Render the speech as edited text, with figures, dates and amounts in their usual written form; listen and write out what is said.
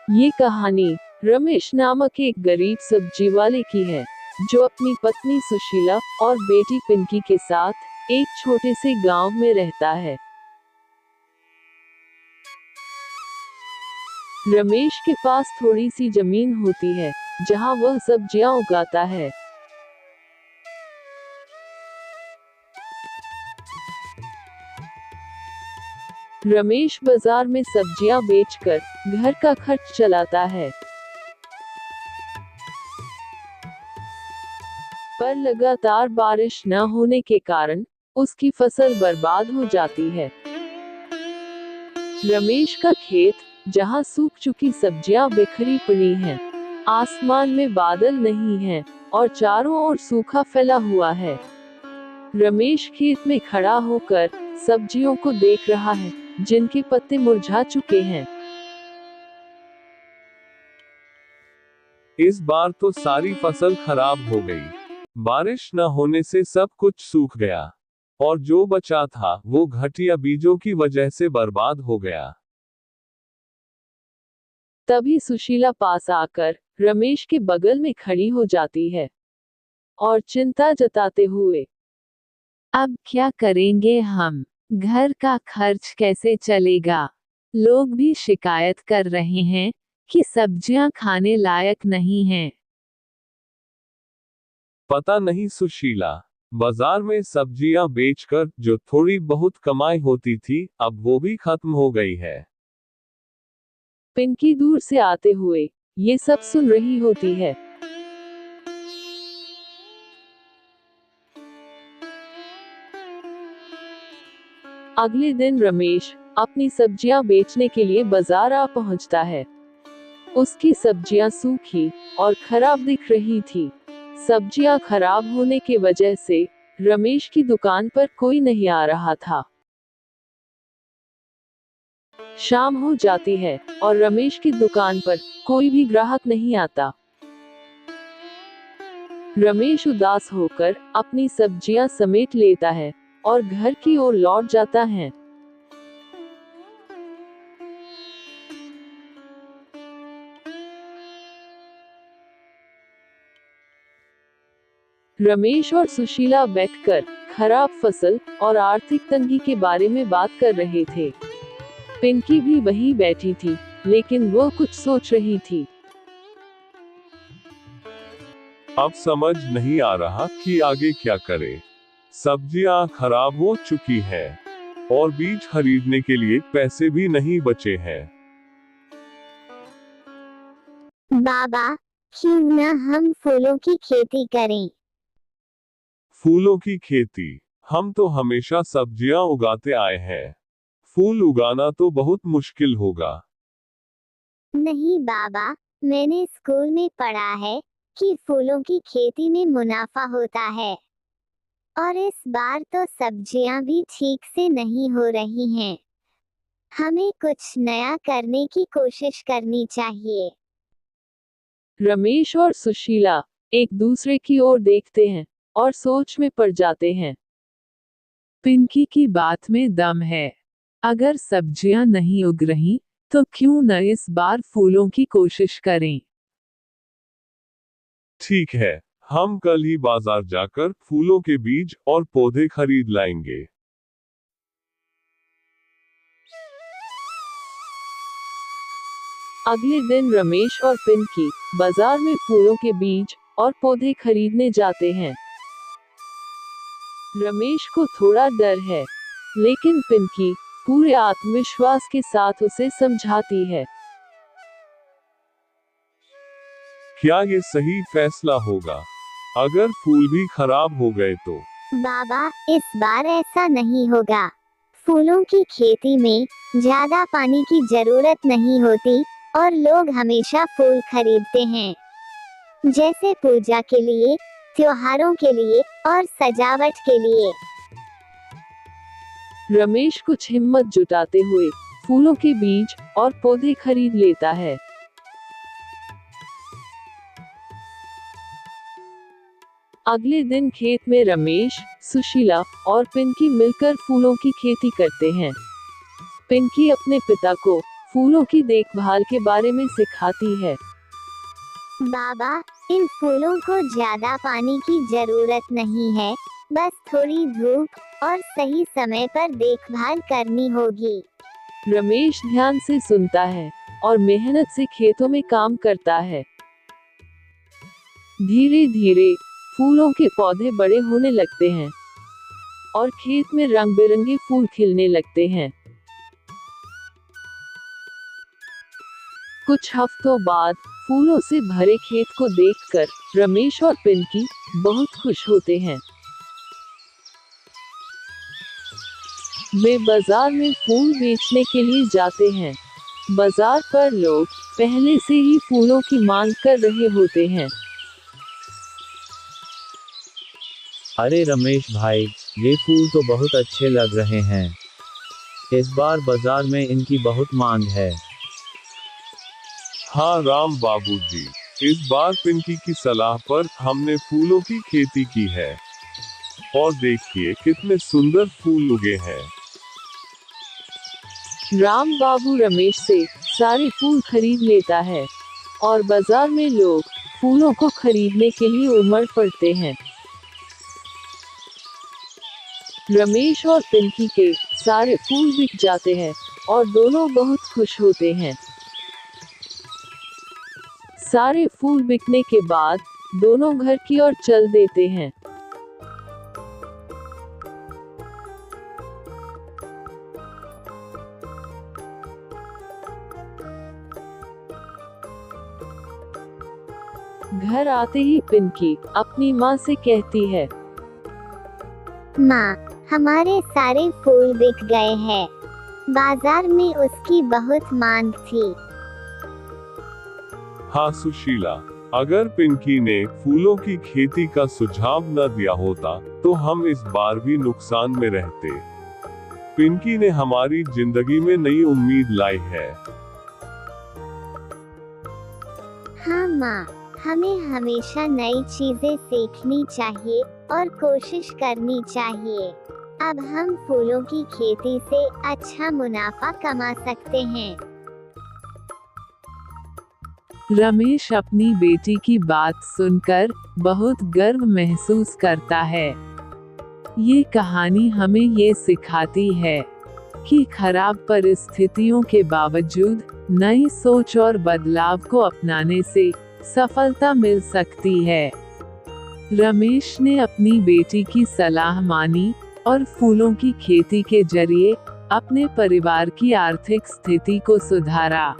ये कहानी रमेश नामक एक गरीब सब्जी वाले की है, जो अपनी पत्नी सुशीला और बेटी पिंकी के साथ एक छोटे से गांव में रहता है। रमेश के पास थोड़ी सी जमीन होती है, जहां वह सब्जियां उगाता है। रमेश बाजार में सब्जियां बेचकर घर का खर्च चलाता है, पर लगातार बारिश न होने के कारण उसकी फसल बर्बाद हो जाती है। रमेश का खेत, जहां सूख चुकी सब्जियां बिखरी पड़ी हैं, आसमान में बादल नहीं हैं और चारों ओर सूखा फैला हुआ है। रमेश खेत में खड़ा होकर सब्जियों को देख रहा है, जिनके पत्ते मुरझा चुके हैं। इस बार तो सारी फसल खराब हो गई। बारिश न होने से सब कुछ सूख गया और जो बचा था वो घटिया बीजों की वजह से बर्बाद हो गया। तभी सुशीला पास आकर रमेश के बगल में खड़ी हो जाती है और चिंता जताते हुए, अब क्या करेंगे हम? घर का खर्च कैसे चलेगा? लोग भी शिकायत कर रहे हैं कि सब्जियां खाने लायक नहीं हैं। पता नहीं सुशीला, बाजार में सब्जियां बेचकर जो थोड़ी बहुत कमाई होती थी, अब वो भी खत्म हो गई है। पिंकी दूर से आते हुए ये सब सुन रही होती है। अगले दिन रमेश अपनी सब्जियां बेचने के लिए बाजार आ पहुंचता है। उसकी सब्जियां सूखी और खराब दिख रही थी। सब्जियां खराब होने की वजह से रमेश की दुकान पर कोई नहीं आ रहा था। शाम हो जाती है और रमेश की दुकान पर कोई भी ग्राहक नहीं आता। रमेश उदास होकर अपनी सब्जियां समेट लेता है और घर की ओर लौट जाता है। रमेश और सुशीला बैठकर खराब फसल और आर्थिक तंगी के बारे में बात कर रहे थे। पिंकी भी वहीं बैठी थी, लेकिन वो कुछ सोच रही थी। अब समझ नहीं आ रहा कि आगे क्या करें। सब्जियां खराब हो चुकी हैं और बीज खरीदने के लिए पैसे भी नहीं बचे हैं। बाबा, क्यों न हम फूलों की खेती करें? फूलों की खेती? हम तो हमेशा सब्जियां उगाते आए हैं। फूल उगाना तो बहुत मुश्किल होगा। नहीं बाबा, मैंने स्कूल में पढ़ा है कि फूलों की खेती में मुनाफा होता है। और इस बार तो सब्जियां भी ठीक से नहीं हो रही हैं। हमें कुछ नया करने की कोशिश करनी चाहिए। रमेश और सुशीला एक दूसरे की ओर देखते हैं और सोच में पड़ जाते हैं। पिंकी की बात में दम है। अगर सब्जियां नहीं उग रही, तो क्यों न इस बार फूलों की कोशिश करें? ठीक है, हम कल ही बाजार जाकर फूलों के बीज और पौधे खरीद लाएंगे। अगले दिन रमेश और पिंकी बाजार में फूलों के बीज और पौधे खरीदने जाते हैं। रमेश को थोड़ा डर है, लेकिन पिंकी पूरे आत्मविश्वास के साथ उसे समझाती है। क्या ये सही फैसला होगा? अगर फूल भी खराब हो गए तो? बाबा, इस बार ऐसा नहीं होगा। फूलों की खेती में ज्यादा पानी की जरूरत नहीं होती और लोग हमेशा फूल खरीदते हैं, जैसे पूजा के लिए, त्योहारों के लिए और सजावट के लिए। रमेश कुछ हिम्मत जुटाते हुए फूलों के बीज और पौधे खरीद लेता है। अगले दिन खेत में रमेश, सुशीला और पिंकी मिलकर फूलों की खेती करते हैं। पिंकी अपने पिता को फूलों की देखभाल के बारे में सिखाती है। बाबा, इन फूलों को ज्यादा पानी की जरूरत नहीं है, बस थोड़ी धूप और सही समय पर देखभाल करनी होगी। रमेश ध्यान से सुनता है और मेहनत से खेतों में काम करता है। धीरे धीरे फूलों के पौधे बड़े होने लगते हैं और खेत में रंग बिरंगे फूल खिलने लगते हैं। कुछ हफ्तों बाद फूलों से भरे खेत को देखकर रमेश और पिंकी बहुत खुश होते हैं। वे बाजार में फूल बेचने के लिए जाते हैं। बाजार पर लोग पहले से ही फूलों की मांग कर रहे होते हैं। अरे रमेश भाई, ये फूल तो बहुत अच्छे लग रहे हैं। इस बार बाजार में इनकी बहुत मांग है। हाँ राम बाबूजी, इस बार पिंकी की सलाह पर हमने फूलों की खेती की है और देखिए कितने सुंदर फूल उगे हैं। राम बाबू रमेश से सारे फूल खरीद लेता है और बाजार में लोग फूलों को खरीदने के लिए उमड़ पड़ते हैं। रमेश और पिंकी के सारे फूल बिक जाते हैं और दोनों बहुत खुश होते हैं। सारे फूल बिकने के बाद दोनों घर की ओर चल देते हैं। घर आते ही पिंकी अपनी माँ से कहती है, माँ, हमारे सारे फूल बिक गए हैं। बाजार में उसकी बहुत मांग थी। हाँ सुशीला, अगर पिंकी ने फूलों की खेती का सुझाव न दिया होता तो हम इस बार भी नुकसान में रहते। पिंकी ने हमारी जिंदगी में नई उम्मीद लाई है। हाँ माँ, हमें हमेशा नई चीजें सीखनी चाहिए और कोशिश करनी चाहिए। अब हम फूलों की खेती से अच्छा मुनाफा कमा सकते हैं। रमेश अपनी बेटी की बात सुनकर बहुत गर्व महसूस करता है। ये कहानी हमें ये सिखाती है कि खराब परिस्थितियों के बावजूद नई सोच और बदलाव को अपनाने से सफलता मिल सकती है। रमेश ने अपनी बेटी की सलाह मानी और फूलों की खेती के जरिए अपने परिवार की आर्थिक स्थिति को सुधारा।